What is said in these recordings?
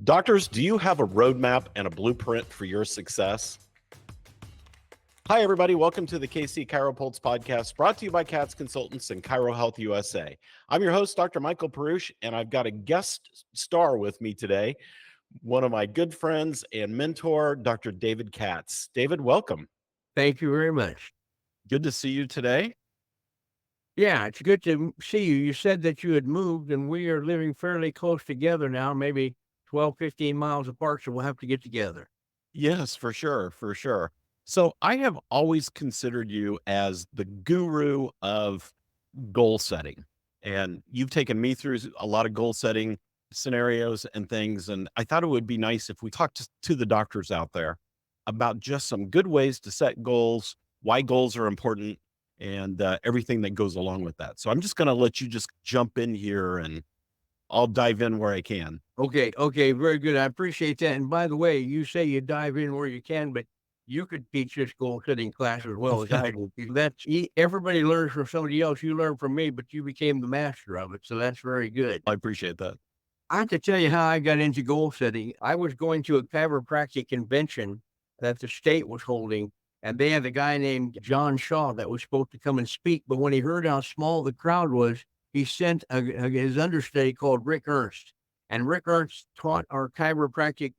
Doctors, do you have a roadmap and a blueprint for your success? Hi, everybody. Welcome to the KC CHIROpulse Podcast, brought to you by CATS Consultants and Chiro Health USA. I'm your host, Dr. Michael Perusich, and I've got a guest star with me today, one of my good friends and mentor, Dr. David Katz. David, welcome. Thank you very much. Good to see you today. Yeah, it's good to see you. You said that you had moved, and we are living fairly close together now, maybe 12, 15 miles apart, so we'll have to get together. Yes, for sure, for sure. So I have always considered you as the guru of goal setting, and you've taken me through a lot of goal setting scenarios and things. And I thought it would be nice if we talked to the doctors out there about just some good ways to set goals, why goals are important, and everything that goes along with that. So I'm just going to let you just jump in here and I'll dive in where I can. Okay, very good. I appreciate that. And by the way, you say you dive in where you can, but you could teach this goal setting class as well as I do. Everybody learns from somebody else. You learn from me, but you became the master of it. So that's very good. I appreciate that. I have to tell you how I got into goal setting. I was going to a chiropractic convention that the state was holding, and they had a guy named John Shaw that was supposed to come and speak. But when he heard how small the crowd was, he sent his understudy called Rick Ernst. And Rick Ernst taught our chiropractic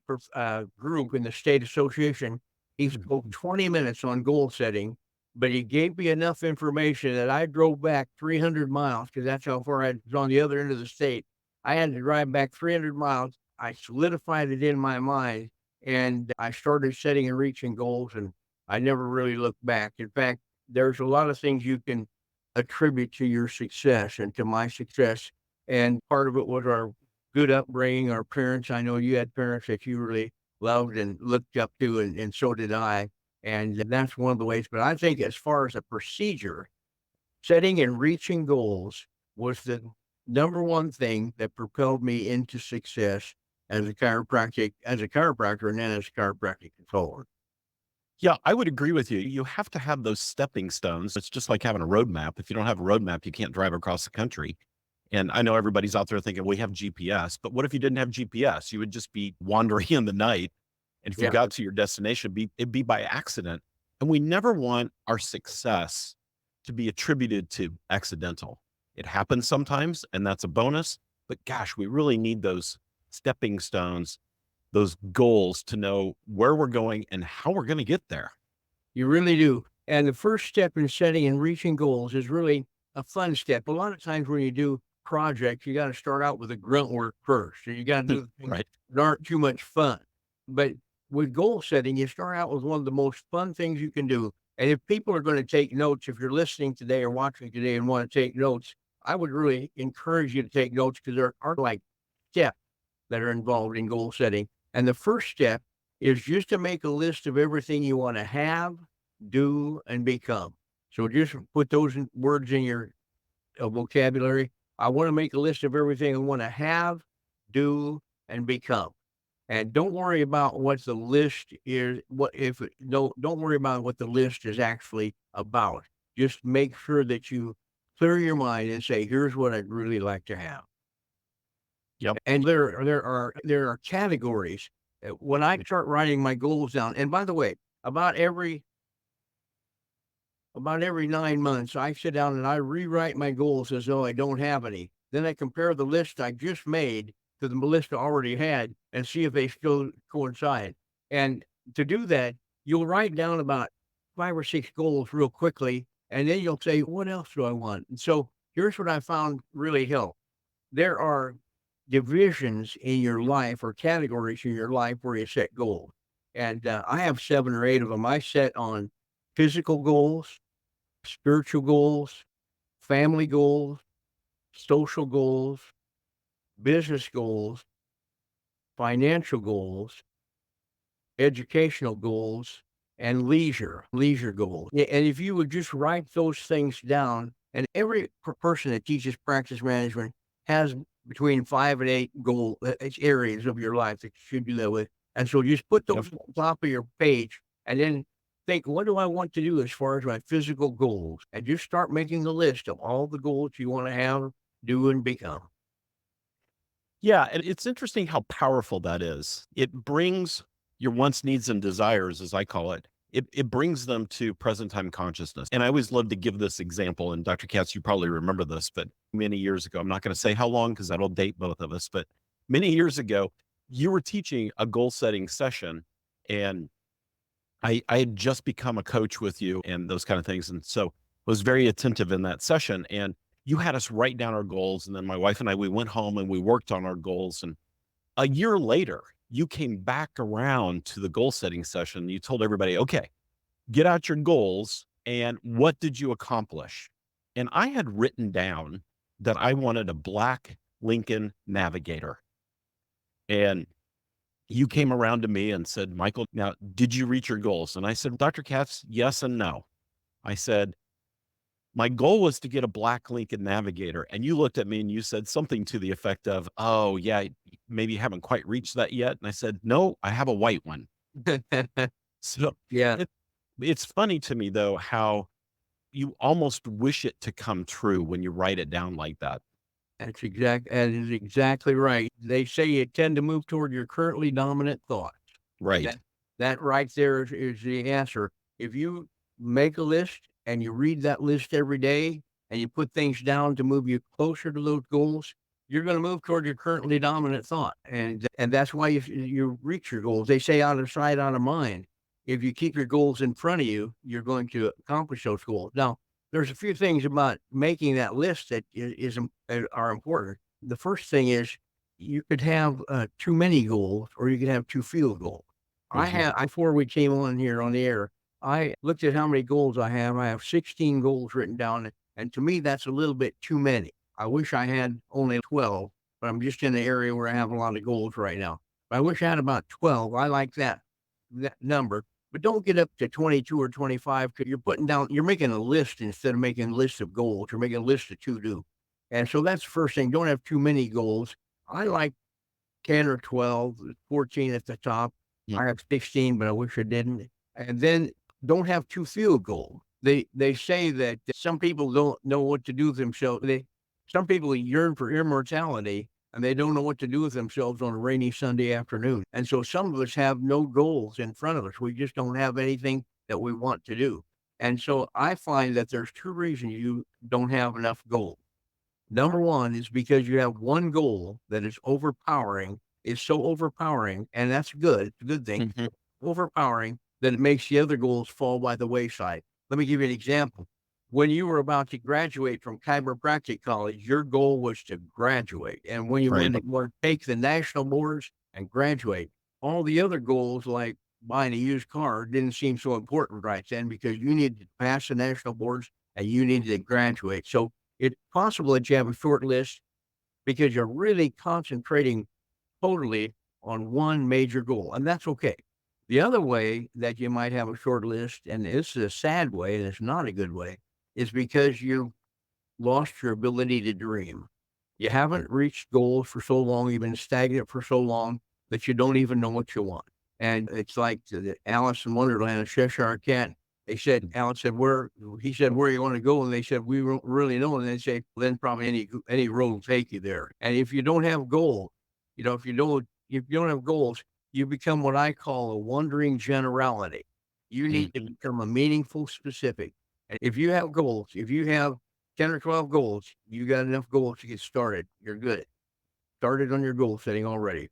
group in the state association. He spoke 20 minutes on goal setting, but he gave me enough information that I drove back 300 miles, because that's how far I was on the other end of the state. I had to drive back 300 miles. I solidified it in my mind, and I started setting and reaching goals, and I never really looked back. In fact, there's a lot of things you can attribute to your success and to my success. And part of it was our good upbringing, our parents. I know you had parents that you really loved and looked up to, and so did I. And that's one of the ways. But I think as far as a procedure, setting and reaching goals was the number one thing that propelled me into success as a chiropractor, and then as a chiropractic consultant. Yeah, I would agree with you. You have to have those stepping stones. It's just like having a roadmap. If you don't have a roadmap, you can't drive across the country. And I know everybody's out there thinking, we have GPS, but what if you didn't have GPS? You would just be wandering in the night. And if you got to your destination, it'd be by accident. And we never want our success to be attributed to accidental. It happens sometimes, and that's a bonus. But gosh, we really need those stepping stones, those goals to know where we're going and how we're going to get there. You really do. And the first step in setting and reaching goals is really a fun step. A lot of times when you do projects, you got to start out with the grunt work first. And you got to do things Right. that aren't too much fun. But with goal setting, you start out with one of the most fun things you can do. And if people are going to take notes, if you're listening today or watching today and want to take notes, I would really encourage you to take notes, because there are like steps that are involved in goal setting. And the first step is just to make a list of everything you want to have, do, and become. So just put those words in your vocabulary. I want to make a list of everything I want to have, do, and become. And don't worry about what the list is. Don't worry about what the list is actually about. Just make sure that you clear your mind and say, here's what I'd really like to have. Yep. And there are categories. When I start writing my goals down, and by the way, about every 9 months, I sit down and I rewrite my goals as though I don't have any. Then I compare the list I just made to the list I already had and see if they still coincide. And to do that, you'll write down about 5 or 6 goals real quickly, and then you'll say, what else do I want? And so here's what I found really helped. There are divisions in your life, or categories in your life, where you set goals. And I have 7 or 8 of them. I set on physical goals, spiritual goals, family goals, social goals, business goals, financial goals, educational goals, and leisure goals. And if you would just write those things down, and every person that teaches practice management has between 5 and 8 goal areas of your life that you should do that with. And so just put those on top of your page, and then think, what do I want to do as far as my physical goals? And just start making a list of all the goals you want to have, do, and become. Yeah, and it's interesting how powerful that is. It brings your wants, needs, and desires, as I call it. It brings them to present time consciousness. And I always love to give this example. And Dr. Katz, you probably remember this, but many years ago, I'm not going to say how long because that'll date both of us, but many years ago, you were teaching a goal setting session, and I had just become a coach with you and those kind of things. And so was very attentive in that session. And you had us write down our goals. And then my wife and I, we went home and we worked on our goals. And a year later, you came back around to the goal setting session. You told everybody, okay, get out your goals and what did you accomplish? And I had written down that I wanted a black Lincoln Navigator. And you came around to me and said, Michael, now, did you reach your goals? And I said, Dr. Katz, yes and no. I said, my goal was to get a black Lincoln Navigator. And you looked at me and you said something to the effect of, oh, yeah, maybe you haven't quite reached that yet. And I said, no, I have a white one. So Yeah, it's funny to me, though, how you almost wish it to come true when you write it down like that. that is exactly right. They say you tend to move toward your currently dominant thought. Right. That right there is the answer. If you make a list and you read that list every day and you put things down to move you closer to those goals, you're going to move toward your currently dominant thought. And that's why you reach your goals. They say out of sight, out of mind. If you keep your goals in front of you, you're going to accomplish those goals. Now, there's a few things about making that list that are important. The first thing is you could have too many goals or you could have too few goals. Before we came on here on the air, I looked at how many goals I have. I have 16 goals written down. And to me, that's a little bit too many. I wish I had only 12, but I'm just in the area where I have a lot of goals right now. But I wish I had about 12. I like that number, but don't get up to 22 or 25 because you're making a list instead of making a list of goals. You're making a list of to do. And so that's the first thing. Don't have too many goals. I like 10 or 12, 14 at the top. Yeah. I have 16, but I wish I didn't. And then don't have too few goals. They say that some people don't know what to do with themselves. Some people yearn for immortality and they don't know what to do with themselves on a rainy Sunday afternoon. And so some of us have no goals in front of us. We just don't have anything that we want to do. And so I find that there's two reasons you don't have enough goals. Number one is because you have one goal that is so overpowering, and that's good. It's a good thing. Mhm. Overpowering that it makes the other goals fall by the wayside. Let me give you an example. When you were about to graduate from chiropractic college, your goal was to graduate. And when you Right. want to take the national boards and graduate, all the other goals like buying a used car didn't seem so important right then because you needed to pass the national boards and you needed to graduate. So it's possible that you have a short list because you're really concentrating totally on one major goal, and that's okay. The other way that you might have a short list, and this is a sad way, and it's not a good way, is because you lost your ability to dream. You haven't reached goals for so long, you've been stagnant for so long that you don't even know what you want. And it's like the Alice in Wonderland, a Cheshire Cat. Alice said, he said, where you want to go? And they said, we don't really know. And they say, then probably any road will take you there. And if you don't have goals, if you don't have goals, you become what I call a wandering generality. You need to become a meaningful specific. And if you have goals, if you have 10 or 12 goals, you got enough goals to get started. You're good. Started on your goal setting already.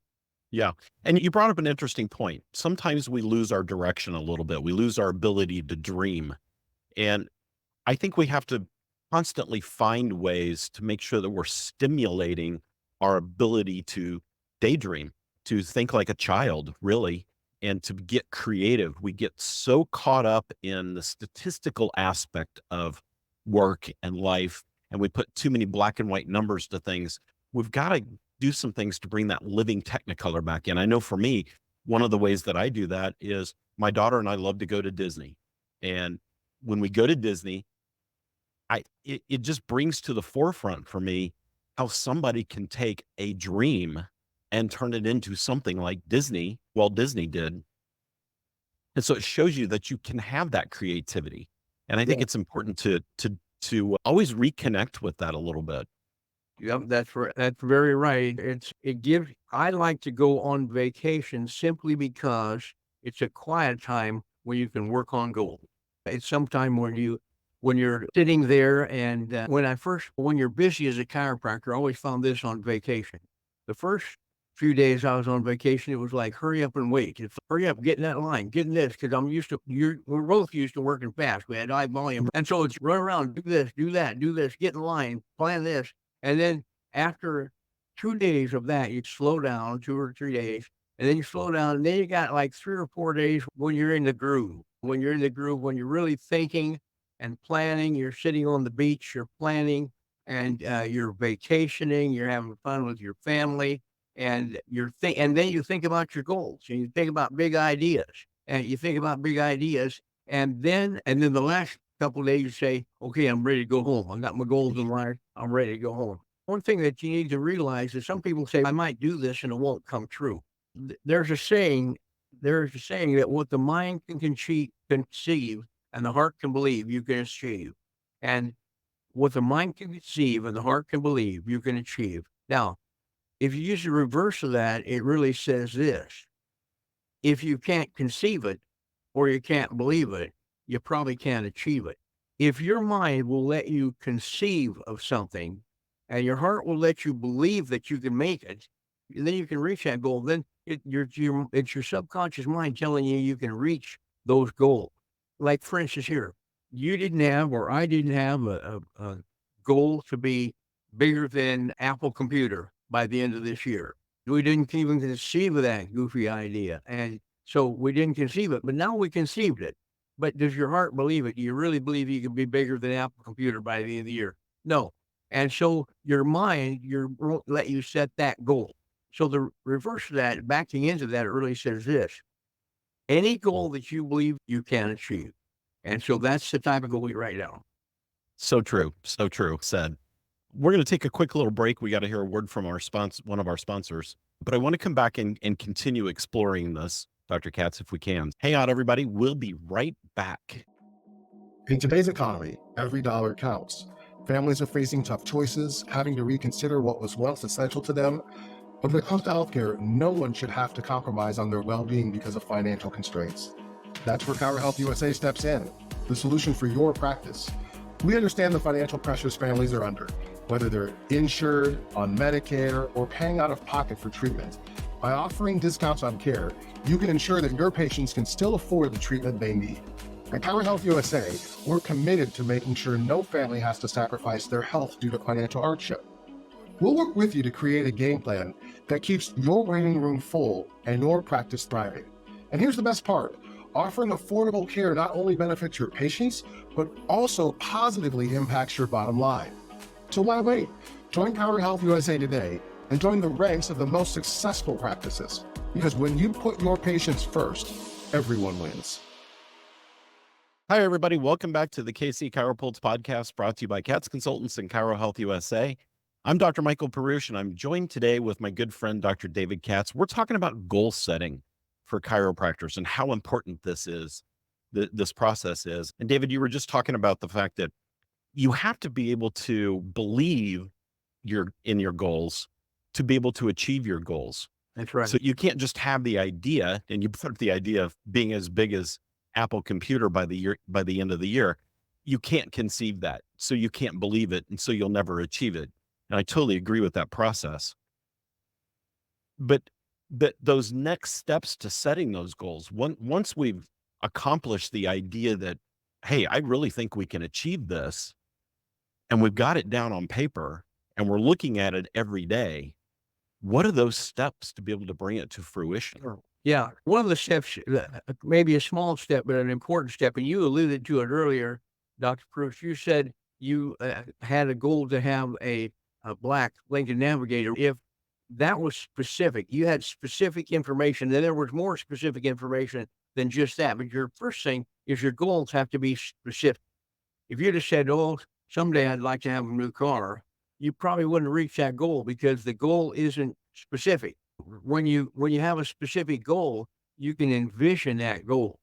Yeah. And you brought up an interesting point. Sometimes we lose our direction a little bit. We lose our ability to dream. And I think we have to constantly find ways to make sure that we're stimulating our ability to daydream, to think like a child, really, and to get creative. We get so caught up in the statistical aspect of work and life, and we put too many black and white numbers to things. We've got to do some things to bring that living technicolor back in. I know for me, one of the ways that I do that is my daughter and I love to go to Disney. And when we go to Disney, it just brings to the forefront for me how somebody can take a dream and turn it into something like Walt Disney did. And so it shows you that you can have that creativity. And I think Yeah. it's important to always reconnect with that a little bit. Yep, that's very right. I like to go on vacation simply because it's a quiet time when you can work on goals. It's sometime when you're sitting there and when you're busy as a chiropractor, I always found this on vacation. The first few days I was on vacation, it was like, hurry up and wait. It's hurry up, get in that line, get in this, because we're both used to working fast. We had high volume. And so it's run around, do this, do that, do this, get in line, plan this. And then after 2 days of that, you slow down, 2 or 3 days, and then you slow down. And then you got like 3 or 4 days when you're in the groove. When you're in the groove, when you're really thinking and planning, you're sitting on the beach, you're planning, and you're vacationing, you're having fun with your family, and and then you think about your goals, and you think about big ideas, and then the last couple of days you say, okay, I'm ready to go home. I got my goals in line. I'm ready to go home. One thing that you need to realize is some people say, I might do this and it won't come true. There's a saying that what the mind can conceive and the heart can believe, you can achieve. And what the mind can conceive and the heart can believe, you can achieve. Now, if you use the reverse of that, it really says this: if you can't conceive it or you can't believe it, you probably can't achieve it. If your mind will let you conceive of something and your heart will let you believe that you can make it, then you can reach that goal. Then it's your subconscious mind telling you can reach those goals. Like, for instance, here, you didn't have, or I didn't have a goal to be bigger than Apple computer by the end of this year. We didn't even conceive of that goofy idea. And so we didn't conceive it, but now we conceived it. But does your heart believe it? Do you really believe you can be bigger than Apple computer by the end of the year? No. And so your mind, won't let you set that goal. So the reverse of that, backing into that, it really says this: any goal that you believe you can achieve. And so that's the type of goal you write down. So true. So true. Said. We're going to take a quick little break. We got to hear a word from one of our sponsors, but I want to come back and continue exploring this, Dr. Katz, if we can. Hang out, everybody. We'll be right back. In today's economy, every dollar counts. Families are facing tough choices, having to reconsider what was once essential to them. But when it comes to healthcare, no one should have to compromise on their well-being because of financial constraints. That's where ChiroHealth USA steps in, the solution for your practice. We understand the financial pressures families are under, whether they're insured, on Medicare, or paying out of pocket for treatment. By offering discounts on care, you can ensure that your patients can still afford the treatment they need. At ChiroHealth USA, we're committed to making sure no family has to sacrifice their health due to financial hardship. We'll work with you to create a game plan that keeps your waiting room full and your practice thriving. And here's the best part: offering affordable care not only benefits your patients, but also positively impacts your bottom line. So why wait? Join ChiroHealth USA today and join the ranks of the most successful practices. Because when you put your patients first, everyone wins. Hi, everybody. Welcome back to the KC CHIROpulse Podcast, brought to you by Katz Consultants and ChiroHealth USA. I'm Dr. Michael Perusich, and I'm joined today with my good friend, Dr. David Katz. We're talking about goal setting for chiropractors and how important this is, this process is. And David, you were just talking about the fact that you have to be able to believe in your goals to be able to achieve your goals. That's right. So you can't just have the idea, and you put the idea of being as big as Apple computer by the end of the year. You can't conceive that. So you can't believe it. And so you'll never achieve it. And I totally agree with that process. But those next steps to setting those goals, once we've accomplished the idea that, hey, I really think we can achieve this, and we've got it down on paper and we're looking at it every day, what are those steps to be able to bring it to fruition? Yeah. One of the steps, maybe a small step, but an important step, and you alluded to it earlier, Dr. Perusich. You said you had a goal to have a black Lincoln Navigator. If that was specific, you had specific information, then there was more specific information than just that. But your first thing is your goals have to be specific. If you just said, oh, someday I'd like to have a new car, you probably wouldn't reach that goal because the goal isn't specific. When you have a specific goal, you can envision that goal.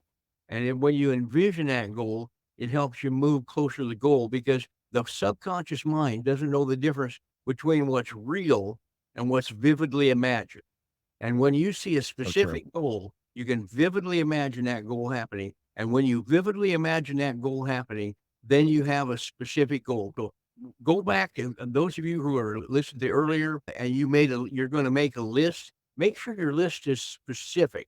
And then when you envision that goal, it helps you move closer to the goal because the subconscious mind doesn't know the difference between what's real and what's vividly imagined. And when you see a specific goal, you can vividly imagine that goal happening. And when you vividly imagine that goal happening, then you have a specific goal. So go back, and those of you who are listening to earlier, and you're going to make a list. Make sure your list is specific.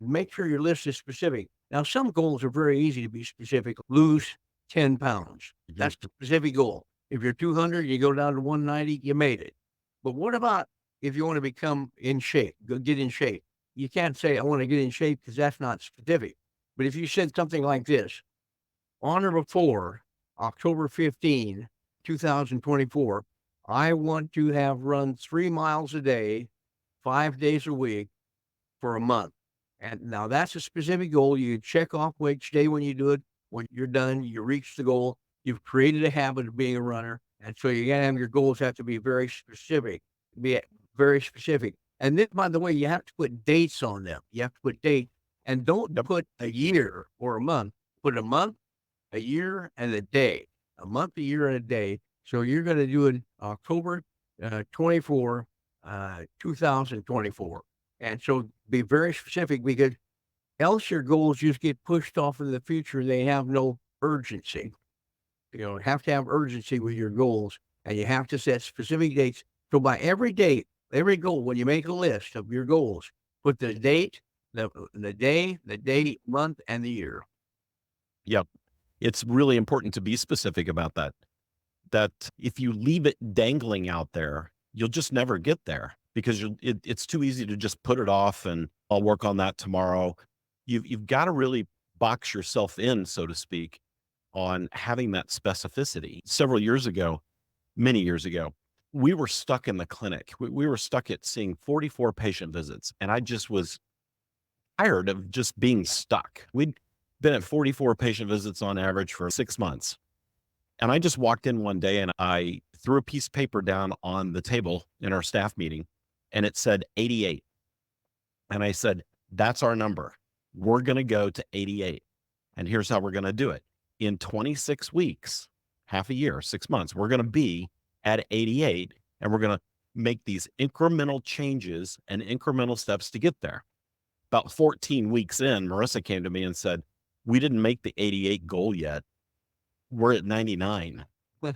Make sure your list is specific. Now, some goals are very easy to be specific. Lose 10 pounds. That's the specific goal. If you're 200, you go down to 190, you made it. But what about if you want to become in shape, get in shape? You can't say, I want to get in shape, because that's not specific. But if you said something like this, on or before October 15, 2024, I want to have run 3 miles a day, 5 days a week for a month. And now that's a specific goal. You check off each day when you do it. When you're done, you reach the goal. You've created a habit of being a runner. And so you gotta have your goals have to be very specific. And then, by the way, you have to put dates on them. You have to put dates, and don't put a year or a month. Put a month, a year, and a day. A month, a year, and a day. So you're going to do it October 24, 2024. And so be very specific, because else your goals just get pushed off in the future. They have no urgency. You have to have urgency with your goals, and you have to set specific dates. So by every date, every goal, when you make a list of your goals, put the date, the day, the date, month, and the year. Yep. It's really important to be specific about that. That if you leave it dangling out there, you'll just never get there, because it's too easy to just put it off and I'll work on that tomorrow. You've got to really box yourself in, so to speak, on having that specificity. Several years ago, many years ago, we were stuck in the clinic. We were stuck at seeing 44 patient visits, and I just was tired of just being stuck. We'd been at 44 patient visits on average for 6 months. And I just walked in one day and I threw a piece of paper down on the table in our staff meeting, and it said 88. And I said, that's our number. We're going to go to 88. And here's how we're going to do it. In 26 weeks, half a year, 6 months, we're going to be at 88, and we're going to make these incremental changes and incremental steps to get there. About 14 weeks in, Marissa came to me and said, we didn't make the 88 goal yet. We're at 99.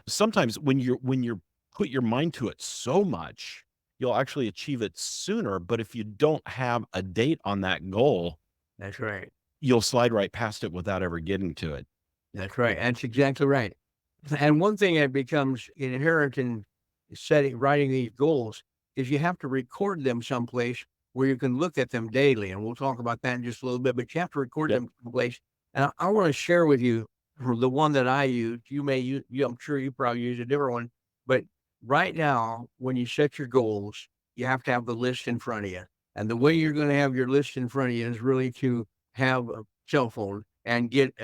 Sometimes when you put your mind to it so much, you'll actually achieve it sooner. But if you don't have a date on that goal, that's right, you'll slide right past it without ever getting to it. That's right. That's exactly right. And one thing that becomes inherent in writing these goals is you have to record them someplace where you can look at them daily. And we'll talk about that in just a little bit, but you have to record them someplace. And I want to share with you the one that I use. You may use, I'm sure you probably use a different one, but right now, when you set your goals, you have to have the list in front of you. And the way you're going to have your list in front of you is really to have a cell phone and get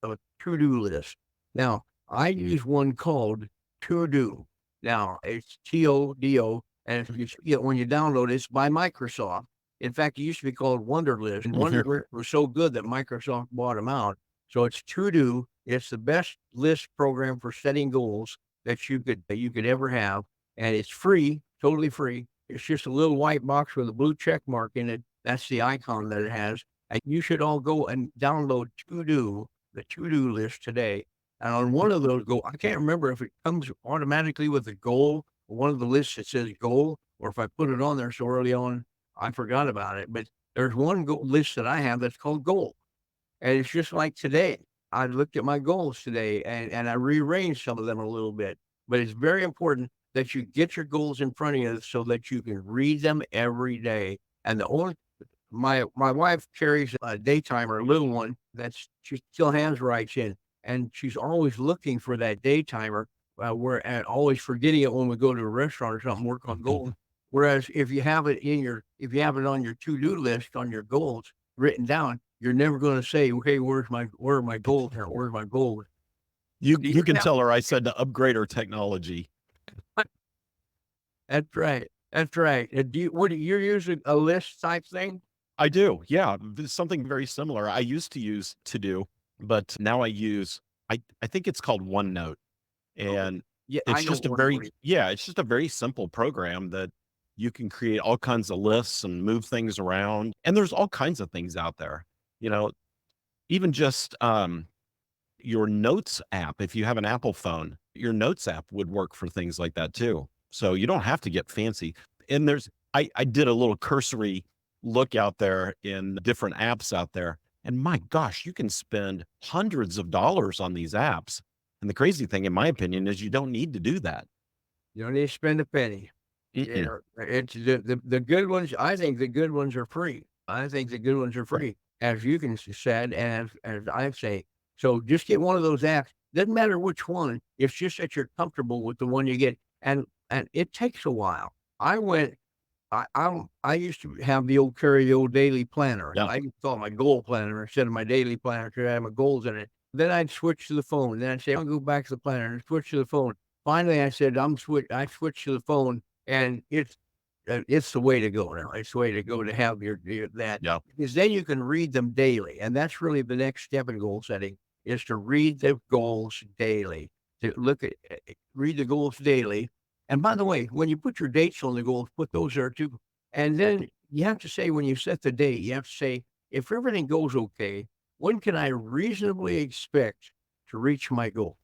a to-do list. Now, I use one called To-Do. Now, it's TODO, and when you download it, it's by Microsoft. In fact, it used to be called Wunderlist, and Wunderlist was so good that Microsoft bought them out. So it's To-Do. It's the best list program for setting goals that you could ever have, and it's free, totally free. It's just a little white box with a blue check mark in it. That's the icon that it has. And you should all go and download To-Do, the To-Do list today. And on one of those I can't remember if it comes automatically with a goal, or one of the lists that says goal, or if I put it on there so early on, I forgot about it. But there's one list that I have that's called goal. And it's just like today. I looked at my goals today and I rearranged some of them a little bit. But it's very important that you get your goals in front of you so that you can read them every day. And my wife carries a day timer, a little one she still has writes in, and she's always looking for that day timer. And always forgetting it when we go to a restaurant or something, work on goals. Whereas if you have it on your to-do list, on your goals written down, you're never going to say, "Okay, where are my goals here? Where's my goals?" You can tell her I said to upgrade her technology. That's right. That's right. You're using a list type thing? I do. Yeah. Something very similar. I used to use To-Do, but now I think it's called OneNote. And Yeah, I It's know just a one very, where yeah, it's just a very simple program that you can create all kinds of lists and move things around. And there's all kinds of things out there, you know, even just, your notes app. If you have an Apple phone, your notes app would work for things like that too. So you don't have to get fancy. And I did a little cursory look out there in different apps out there. And my gosh, you can spend hundreds of dollars on these apps. And the crazy thing, in my opinion, is you don't need to do that. you don't need to spend a penny. Mm-mm. Yeah, it's the good ones. I think the good ones are free. I think the good ones are free, as you can said, and as I say. So just get one of those apps. Doesn't matter which one. It's just that you're comfortable with the one you get, and it takes a while. I went. I used to have carry the old daily planner. Yeah. I used to call it my goal planner instead of my daily planner because I had my goals in it. Then I'd switch to the phone. Then I'd say I'll go back to the planner and switch to the phone. Finally, I said I switched to the phone, and it's the way to go now. It's the way to go to have your that Yeah. because then you can read them daily, and that's really the next step in goal setting is to read the goals daily. To read the goals daily. And by the way, when you put your dates on the goals, put those there too. And then you have to say when you set the date, you have to say if everything goes okay, when can I reasonably expect to reach my goal?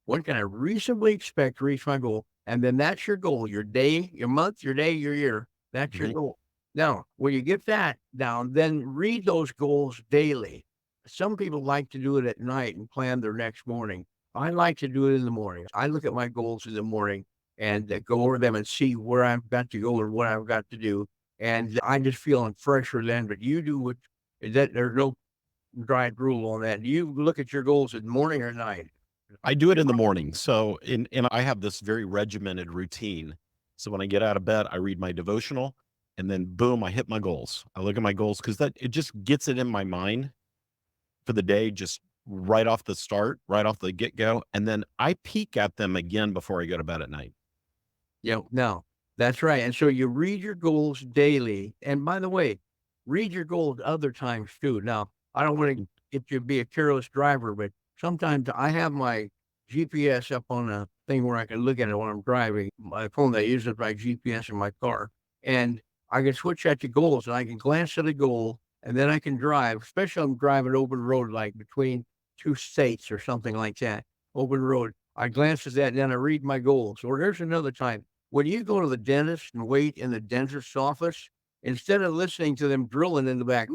When can I reasonably expect to reach my goal? And then that's your goal, your day, your month, your day, your year. That's your Mhm. goal. Now, when you get that down, then read those goals daily. Some people like to do it at night and plan their next morning. I like to do it in the morning. I look at my goals in the morning and go over them and see where I've got to go and what I've got to do. And I just feeling fresher then. But you do what that there's no dried rule on that. Do you look at your goals in the morning or night? I do it in the morning. So, and I have this very regimented routine. So when I get out of bed, I read my devotional and then boom, I hit my goals. I look at my goals because that it just gets it in my mind for the day, just right off the start, right off the get go. And then I peek at them again before I go to bed at night. Yeah, no, that's right. And so you read your goals daily. And by the way, read your goals other times too. Now, I don't want to get you to be a careless driver, but sometimes I have my GPS up on a thing where I can look at it when I'm driving. My phone that uses my GPS in my car. And I can switch that to goals and I can glance at a goal and then I can drive, especially if I'm driving open road, like between two states or something like that, open road. I glance at that and then I read my goals. Or here's another time. When you go to the dentist and wait in the dentist's office, instead of listening to them drilling in the back,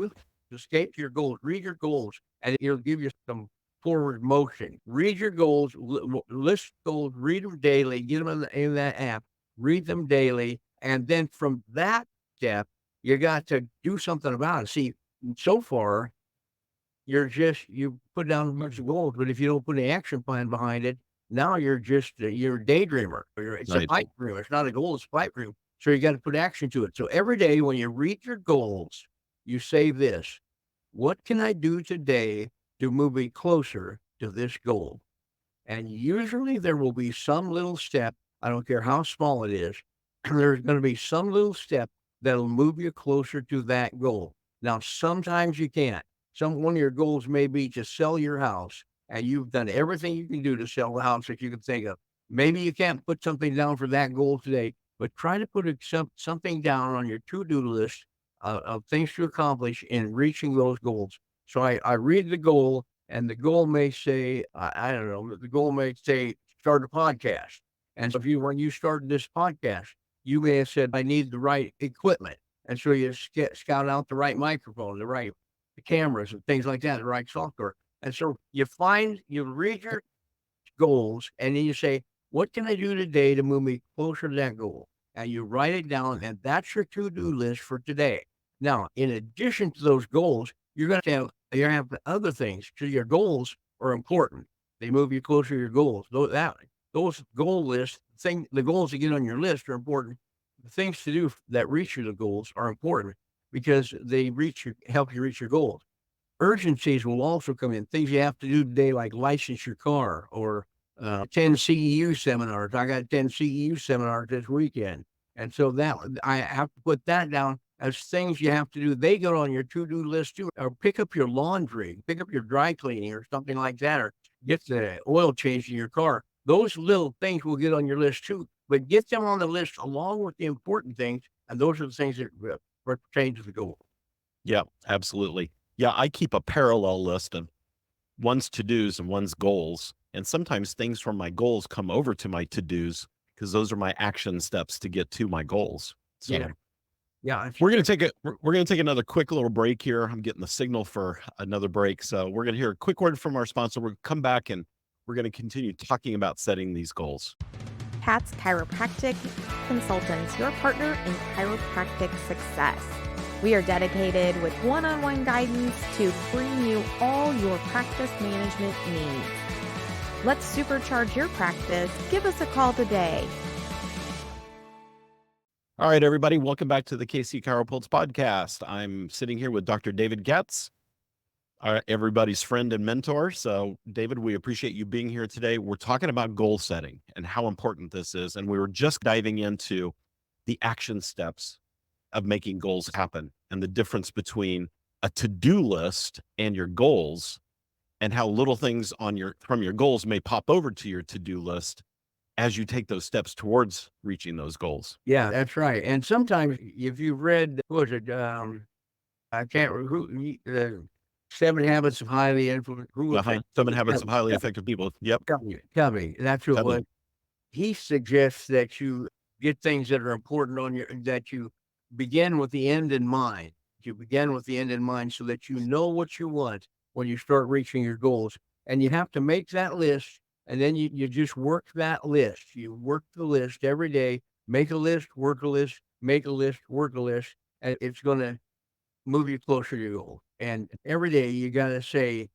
escape to your goals, read your goals, and it'll give you some forward motion. Read your goals, list goals, read them daily, get them in that app, read them daily. And then from that step, you got to do something about it. See, so far, you put down a bunch of goals, but if you don't put an action plan behind it, now you're just you're a daydreamer. It's a Right. pipe dream. It's not a goal. It's a pipe dream. So you got to put action to it. So every day when you read your goals, you say this: "What can I do today to move me closer to this goal?" And usually there will be some little step. I don't care how small it is. There's going to be some little step that'll move you closer to that goal. Now, sometimes you can't. One of your goals may be to sell your house, and you've done everything you can do to sell the house that you can think of. Maybe you can't put something down for that goal today, but try to put something down on your to-do list of things to accomplish in reaching those goals. So I read the goal, and the goal may say, I don't know, the goal may say, start a podcast. And so when you started this podcast, you may have said, I need the right equipment. And so you scout out the right microphone, the cameras and things like that, the right software. And so you read your goals and then you say, what can I do today to move me closer to that goal? And you write it down and that's your to-do list for today. Now, in addition to those goals, you're going to have other things because your goals are important. They move you closer to your goals. Those goal lists, the goals you get on your list are important. The things to do that reach your goals are important because they help you reach your goals. Urgencies will also come in. Things you have to do today, like license your car or attend CEU seminars. I got 10 CEU seminars this weekend. And so that I have to put that down as things you have to do. They go on your to-do list too, or pick up your laundry, pick up your dry cleaning or something like that, or get the oil change in your car. Those little things will get on your list too, but get them on the list along with the important things. And those are the things that pertain to the goal. Yeah, absolutely. Yeah, I keep a parallel list of one's to-dos and one's goals. And sometimes things from my goals come over to my to-dos because those are my action steps to get to my goals. So Yeah. Yeah. we're going to take another quick little break here. I'm getting the signal for another break. So we're going to hear a quick word from our sponsor. We'll come back and we're going to continue talking about setting these goals. Pat's Chiropractic Consultants, your partner in chiropractic success. We are dedicated with one-on-one guidance to bring you all your practice management needs. Let's supercharge your practice. Give us a call today. All right, everybody, welcome back to the KC CHIROpulse Podcast. I'm sitting here with Dr. David Getz, everybody's friend and mentor. So, David, we appreciate you being here today. We're talking about goal setting and how important this is. And we were just diving into the action steps of making goals happen and the difference between a to-do list and your goals, and how little things from your goals may pop over to your to-do list as you take those steps towards reaching those goals. Yeah, that's right. And sometimes if you've read, what was it? I can't remember the 7 Habits of Highly Influential. 7 Habits of Highly Effective People. Yep. Covey. That's who it Covey. was. He suggests that you get things that are important that you begin with the end in mind. You begin with the end in mind so that you know what you want when you start reaching your goals. And you have to make that list, and then you just work that list. You work the list every day, make a list, work a list, make a list, work a list, and it's going to move you closer to your goal. And every day you got to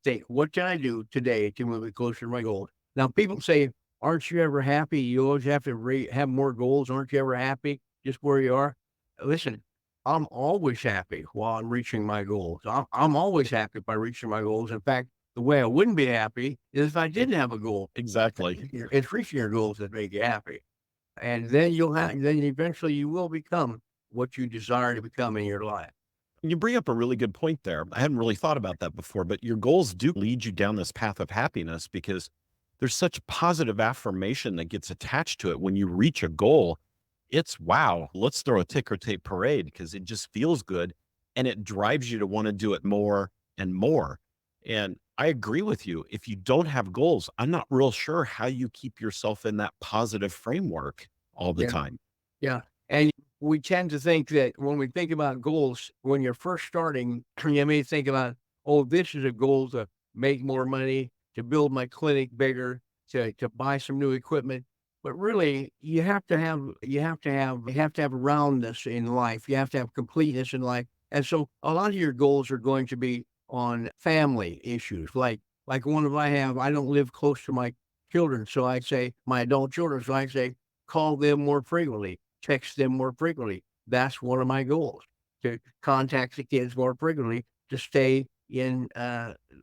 think, what can I do today to move me closer to my goal? Now, people say, aren't you ever happy? You always have to have more goals. Aren't you ever happy just where you are? Listen, I'm always happy while I'm reaching my goals. I'm always happy by reaching my goals. In fact, the way I wouldn't be happy is if I didn't have a goal. Exactly. It's reaching your goals that make you happy. And then then eventually you will become what you desire to become in your life. You bring up a really good point there. I hadn't really thought about that before, but your goals do lead you down this path of happiness because there's such positive affirmation that gets attached to it. When you reach a goal, it's wow, let's throw a ticker tape parade because it just feels good and it drives you to want to do it more and more. And I agree with you. If you don't have goals, I'm not real sure how you keep yourself in that positive framework all the time. Yeah. And we tend to think that when we think about goals, when you're first starting, you may think about, oh, this is a goal to make more money, to build my clinic bigger, to buy some new equipment. But really, you have to have roundness in life. You have to have completeness in life. And so a lot of your goals are going to be on family issues. Like one of I don't live close to my children. So I say my adult children. So I say, call them more frequently, text them more frequently. That's one of my goals, to contact the kids more frequently, to stay in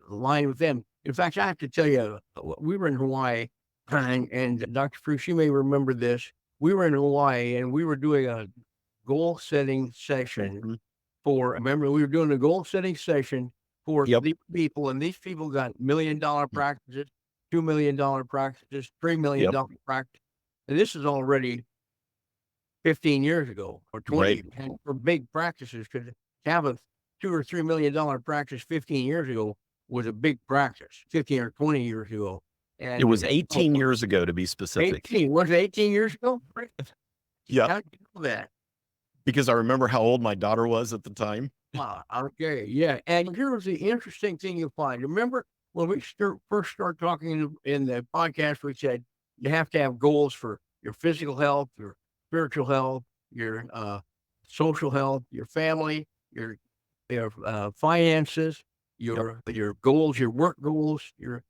line with them. In fact, I have to tell you, we were in Hawaii, and Dr. Perusich, you may remember this. We were in Hawaii, and we were doing a goal setting session remember, we were doing a goal setting session for these people, and these people got $1 million practices, $2 million practices, $3 million practices. And this is already 15 years ago or 20, and for big practices, because to have a $2 or $3 million practice 15 years ago was a big practice, 15 or 20 years ago. And it was 18 years ago, to be specific. 18, was it 18 years ago? Yeah. How did you know that? Because I remember how old my daughter was at the time. Okay, yeah. And here's the interesting thing you'll find. Remember when we first started talking in the podcast, we said you have to have goals for your physical health, your spiritual health, your social health, your family, your finances, your goals, your work goals, your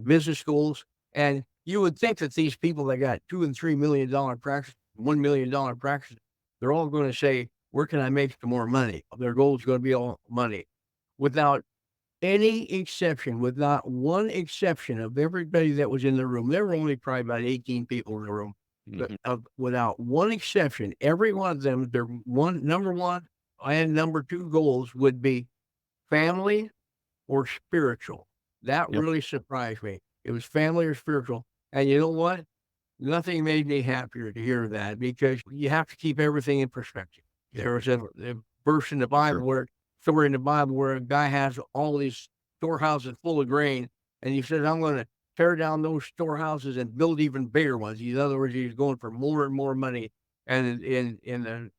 business goals. And you would think that these people that got $2 and $3 million practice, $1 million practice, they're all going to say, where can I make some more money? Their goal is going to be all money. Without any exception, without one exception of everybody that was in the room, there were only probably about 18 people in the room. But without one exception, every one of them, their number one and number two goals would be family or spiritual. That really surprised me. It was family or spiritual. And you know what? Nothing made me happier to hear that, because you have to keep everything in perspective. There was a verse in the Bible story in the Bible where a guy has all these storehouses full of grain, and he says, I'm going to tear down those storehouses and build even bigger ones. In other words, he's going for more and more money. And in the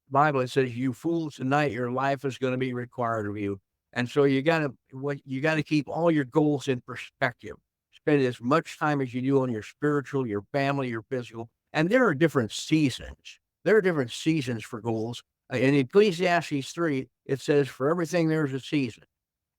Bible, it says, you fools, tonight your life is going to be required of you. And so you got to keep all your goals in perspective. Spend as much time as you do on your spiritual, your family, your physical. And there are different seasons. There are different seasons for goals. In Ecclesiastes 3, it says, for everything there's a season.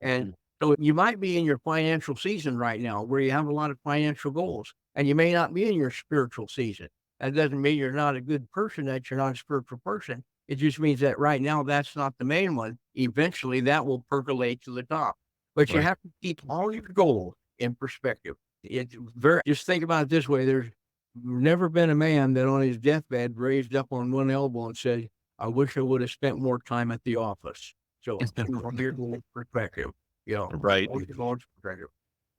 And so you might be in your financial season right now where you have a lot of financial goals, and you may not be in your spiritual season. That doesn't mean you're not a good person, that you're not a spiritual person. It just means that right now, that's not the main one. Eventually that will percolate to the top, but you have to keep all your goals in perspective. Just think about it this way. There's never been a man that on his deathbed raised up on one elbow and said, I wish I would have spent more time at the office. So from your perspective, Right. Perspective.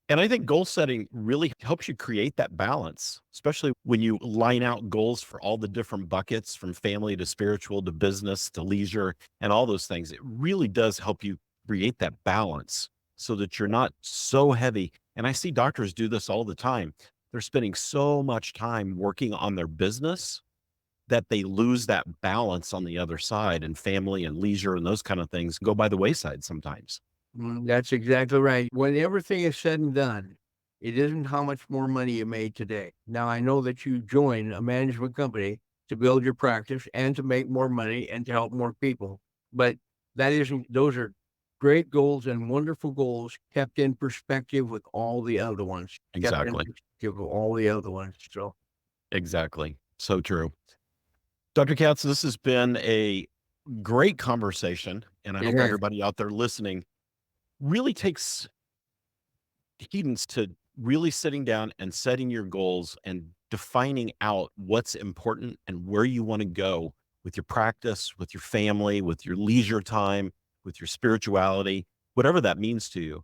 And I think goal setting really helps you create that balance, especially when you line out goals for all the different buckets, from family to spiritual to business to leisure and all those things. It really does help you create that balance so that you're not so heavy. And I see doctors do this all the time. They're spending so much time working on their business that they lose that balance on the other side, and family and leisure and those kind of things go by the wayside sometimes. That's exactly right. When everything is said and done, it isn't how much more money you made today. Now, I know that you joined a management company to build your practice and to make more money and to help more people. But those are great goals and wonderful goals kept in perspective with all the other ones. Exactly. With all the other ones. So Exactly. So true. Dr. Katz, this has been a great conversation, and I hope everybody out there listening really takes heedance to really sitting down and setting your goals and defining out what's important and where you want to go with your practice, with your family, with your leisure time, with your spirituality, whatever that means to you.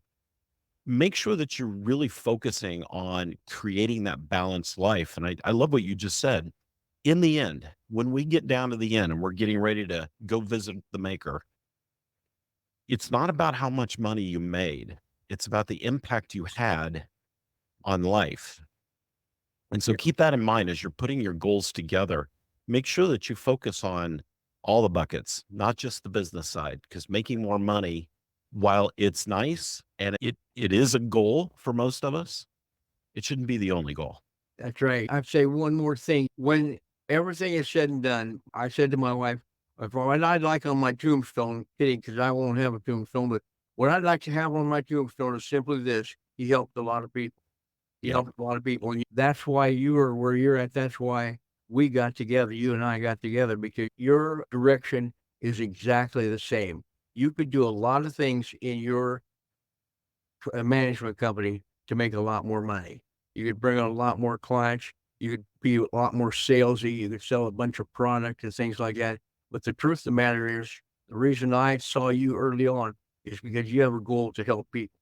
Make sure that you're really focusing on creating that balanced life. And I love what you just said. In the end, when we get down to the end and we're getting ready to go visit the maker, it's not about how much money you made. It's about the impact you had on life. And so keep that in mind as you're putting your goals together. Make sure that you focus on all the buckets, not just the business side, because making more money, while it's nice and it is a goal for most of us, it shouldn't be the only goal. that's right. I'd say one more thing. When everything is said and done, I said to my wife, what I'd like on my tombstone, kidding, because I won't have a tombstone, but what I'd like to have on my tombstone is simply this: he helped a lot of people. He helped a lot of people. And that's why you are where you're at. That's why we got together. You and I got together, because your direction is exactly the same. You could do a lot of things in your management company to make a lot more money. You could bring on a lot more clients. You could be a lot more salesy. You could sell a bunch of product and things like that. But the truth of the matter is, the reason I saw you early on is because you have a goal to help people.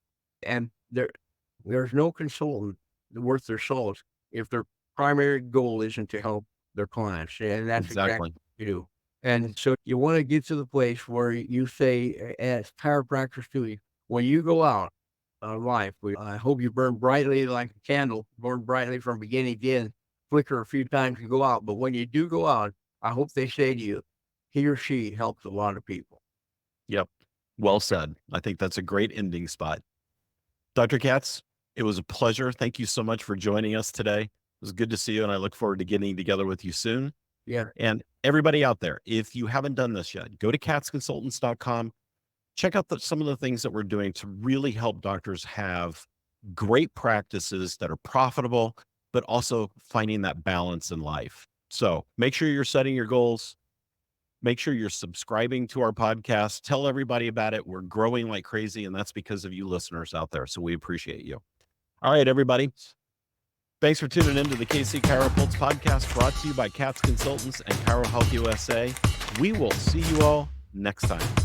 And there's no consultant worth their salt if their primary goal isn't to help their clients. And that's exactly what you do. And so you want to get to the place where you say, as chiropractors too, when you go out on life, I hope you burn brightly like a candle, burn brightly from beginning to end, flicker a few times and go out. But when you do go out, I hope they say to you, he or she helps a lot of people. Yep. Well said. I think that's a great ending spot. Dr. Katz, it was a pleasure. Thank you so much for joining us today. It was good to see you, and I look forward to getting together with you soon. Yeah. And everybody out there, if you haven't done this yet, go to katzconsultants.com. Check out some of the things that we're doing to really help doctors have great practices that are profitable, but also finding that balance in life. So make sure you're setting your goals. Make sure you're subscribing to our podcast. Tell everybody about it. We're growing like crazy, and that's because of you listeners out there. So we appreciate you. All right, everybody. Thanks for tuning into the KC CHIROpulse Podcast, brought to you by Katz Consultants and Chiro Health USA. We will see you all next time.